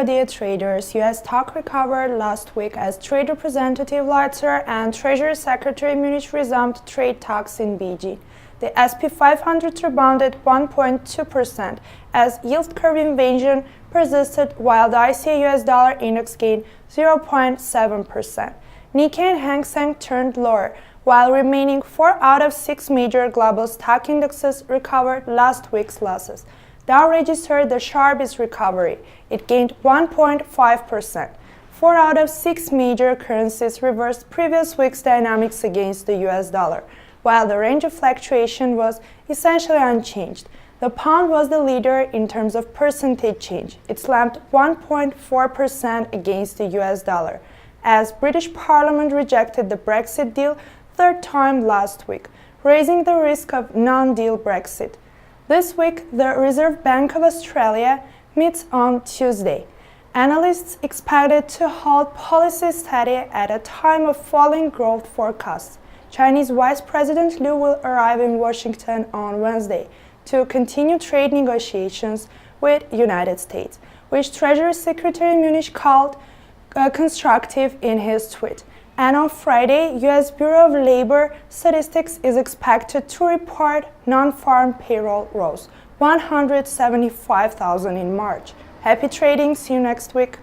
intraday traders, U.S. stock recovered last week as Trade Representative 𝗏𝗏 and Treasury Secretary Muniz resumed trade talks in Beijing. The S&P 500 rebounded 1.2% as yield curve inversion persisted, while the ICA US dollar index gained 0.7%. Nikkei and Hang Seng turned lower, while remaining 4 out of 6 major global stock indexes recovered last week's losses. Dow registered the sharpest recovery. It gained 1.5%. 4 out of 6 major currencies reversed previous week's dynamics against the US dollar, while the range of fluctuation was essentially unchanged. The pound was the leader in terms of percentage change. It slumped 1.4% against the US dollar, as British Parliament rejected the Brexit deal third time last week, raising the risk of non-deal Brexit. This week, the Reserve Bank of Australia meets on Tuesday. Analysts expected to hold policy steady at a time of falling growth forecasts. Chinese Vice President Liu will arrive in Washington on Wednesday to continue trade negotiations with United States, which Treasury Secretary Muniz called constructive in his tweet. And on Friday, U.S. Bureau of Labor Statistics is expected to report non-farm payroll rose 175,000 in March. Happy trading, see you next week.